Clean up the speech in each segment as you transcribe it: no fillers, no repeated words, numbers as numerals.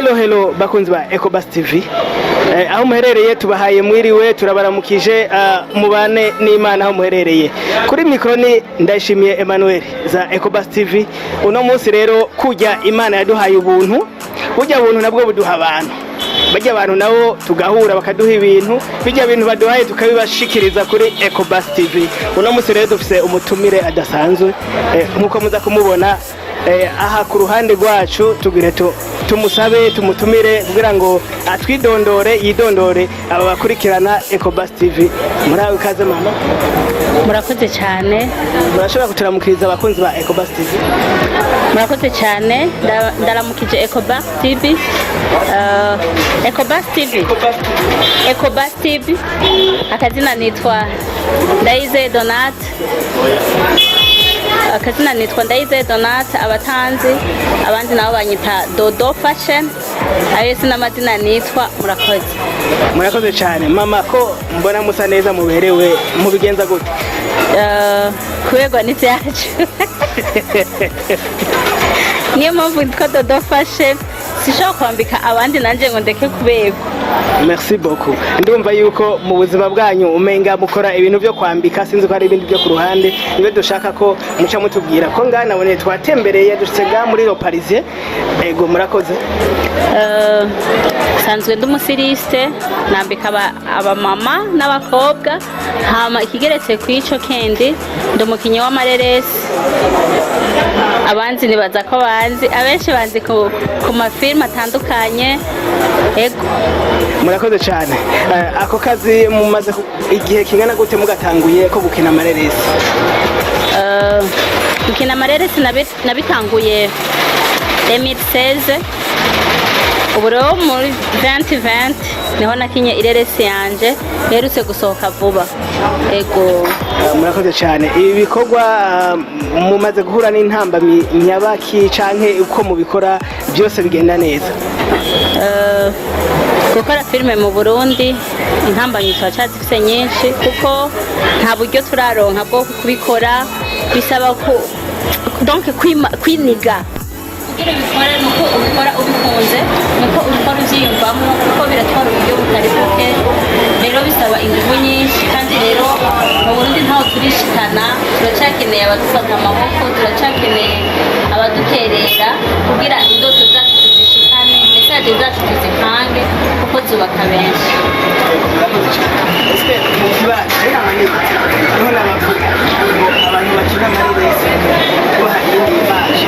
Hello bakunzi ba Ecobus TV. Aho muherereye tubahaye mwiriwe turabaramukije mubane n'Imana aho muherereye. Kuri mikro ni ndashimiye Emmanuel za Ecobus TV. Uno munsi rero kujya Imana yaduhaye ubuntu. Burya buntu nabwo buduha abantu. Bajya abantu nabo tugahura bakaduha ibintu. Bijya bintu baduhaye tukabibashikiriza kuri Ecobus TV. Uno munsi rero dufise umutumire adasanzwe nkuko muza kumubona aha ku ruhande rwacu tugire tumusabe tumutumire kugira ngo atwidondore yidondore aba bakurikirana Ecobus TV. Muraho ikaze mama. Murakoze cyane. Murashobora kuturamukiriza abakunzi ba Ecobus TV. Murakoze cyane ndaramukije Ecobus TV. Ecobus TV akazina nitwa Ndayizeye Donat. Akazina nitwa Ndayizeye Donat, abatanzi abandi nabo banyita Dodo fashion. Ayo sina madina nitwa Murakoze cyane mama, ko mbona musa neza muberewe mubigenza gute? Kuberwa n'ivyacu niyo mpamvu nitwa Dodo fashion. Sishaka kwambika abandi nanje ngo ndeke kuberwa. Merci beaucoup. Ndumva yuko mu buzima bwanyu umenga mukora ibintu byo kwambika, sinzi ko hari ibindi byo ku ruhande. Nibe dushaka ko muca mutubwira ko ngana bone twatembereye dutsega muri lo Parisien. Ego murakoze. Sanzwe ndumusiriste nambika aba mama n'abakobwa, hama ikigeretse kwico kendi ndumukinyi w'amareresi. Abanzi nibaza ko banzi, abenshi banzi ku mafilm atandukanye. Ego murakoze cyane. Ako kazi mumaze igihe kingana gute mugatanguye ko gukina amareresi? Gukina amareresi nabitanguye 2016. Ubu rero muri 2020 niho nakinye ireresi yanje herutse gusohoka vuba. Ego murakoze cyane. Ibi bikorwa mumaze guhura n'intambamyi nyabaki canke uko mubikora byose bigenda neza? Gukora filime mu Burundi intambamyi twacazifise nyinshi kuko nta buryo turaronka bwo kubikora, bisaba ko donc kwiniga kugira bikore nuko ubikora ubikunze, nuko ubikora uvyiyumvamo, kuko biratwara uburyo butari buke. Rero bisaba ingufu nyinshi, kandi rero mu Burundi ntaho turishikana, turacakeneye abadufata amaboko, turacakeneye abaduterera kugira indoto zacu tuzishikane, message zacu tuzipange kuko zubaka benshi. Abantu bakina amareresi ko hari indi image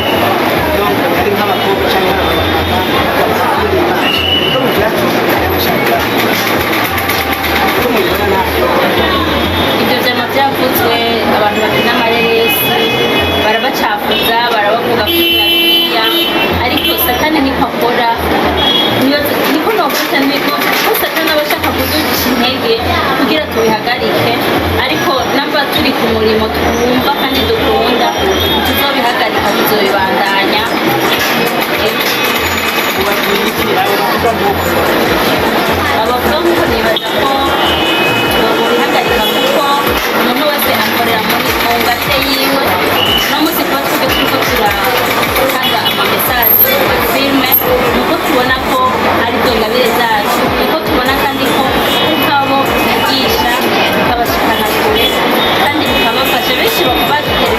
donc ari nk'abakobwa cyangwa abamama indi image ko mu byatsi y'amashaka ko mu bibona ibyo byama byavuzwe. Abantu bakina amareresi barabacafuza, barabavuga kuri nabiya, ariko satani niko akora. Niko novuga niko satani abashaka kuducisha intege kugira tubihagarike, ariko namba turi ku murimo twumva kandi dukunda tuzobihagarika, tuzobibandanya. Abavuga ngo nibaza ko tubihagarika kuko umuntu wese akorera muri ngate yiwe. No munsi kuba turiko turatanga amamesaje mu filime, nuko tubona ko ari byo ngabire zacu, nuko tubona kandi ko ukabo bigisha ukabashikana kure kandi ukabafasha. Benshi baduterera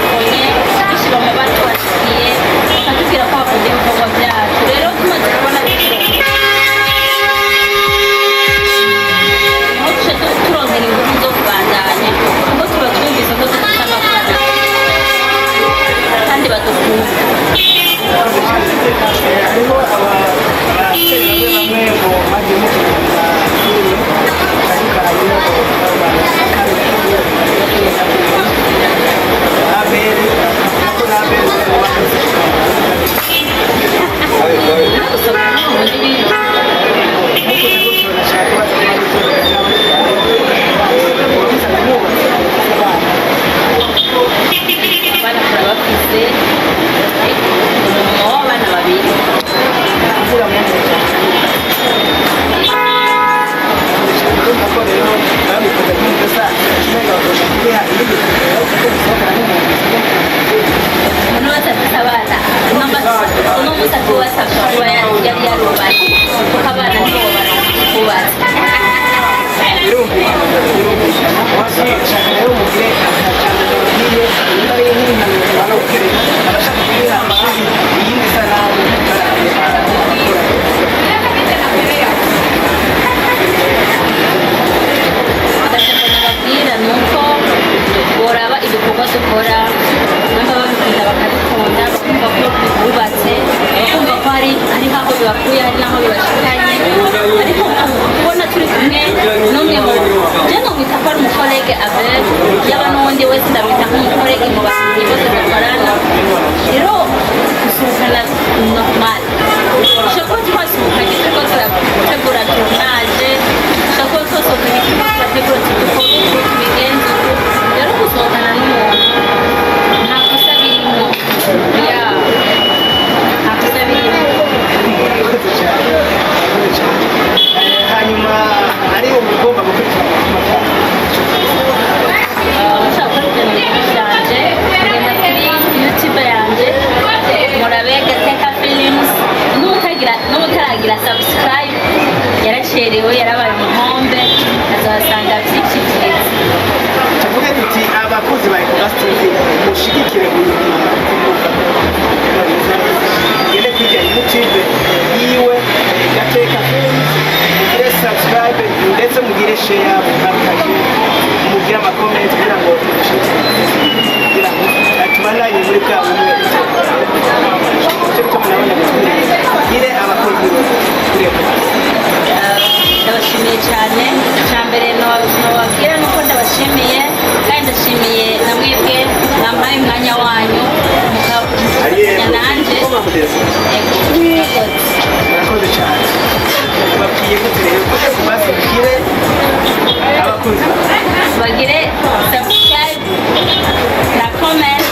shaka rero mugire akajambo babwiye niba ari nk'impanuro bana gukorera abashaka kugira abandi iyindi sanamu babwira ni uko boraba ibikorwa dukora namba babikunda bakabikunda bakumva ko bubatse bakumva ko hari aho bibakuye hari n'aho bibashikanye ariko kubona turi kumwe n'umwe mu je nomwita ko ari umukolege avec yaba n'uwundi wese ndamwita nk'umukolege mu bakinnyi bose dukorana rero gusohokana normal ushobora kuba twasohokanye turiko turategura tournage ushobora kuba twasohokanye turiko turategura tubigenza rero gusohokana n'umuntu nta kosa birimo nta kosa birimo hanyuma ari umugomba gukurikirana ushaka gukora byanje ngenda kuri YouTube yanje murabe Gateka Films n'utaragira subscribe yaracerewe yarabaye umuhombe azasanga byinshi byiza tuvuge tuti abakozi ba Ecobus TV mushigikire uyu ngende kuri YouTube yiwe Gateka Films mugire subscribe ndetse mugire share mukakaje mugire amakomenti kugira ngo tubandanye muri bwa bumwe gire abakozi kuri ndabashimiye cyane cya mbere nababwira nuko ndabashimiye kandi ndashimiye na mwebwe mwampaye umwanya wanyu mukavuganya nanjye murakoze cyane babwiye ko turebe ko basubire abakunzi bagire subscribe na comment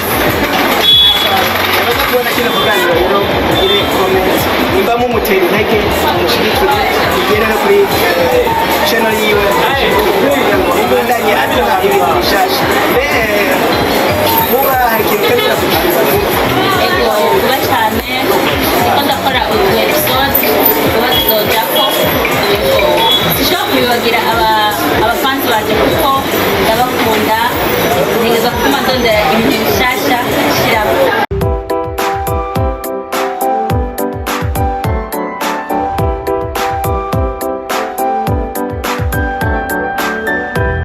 abaza kubona kino kuganira rero mugire comment nimba mumutera intege mumushyigikire mugere no kuri channel yiwe kugira ngo ibandanye aduha ibintu bishasha muba hari ikintu kari ego vuba cyane niko ndakora utu episode vuba tuzojako sishobora kubibagira abafansi banje kuko ndabakunda ntegerezwa gutuma ndondera ibintu bishasha shiramo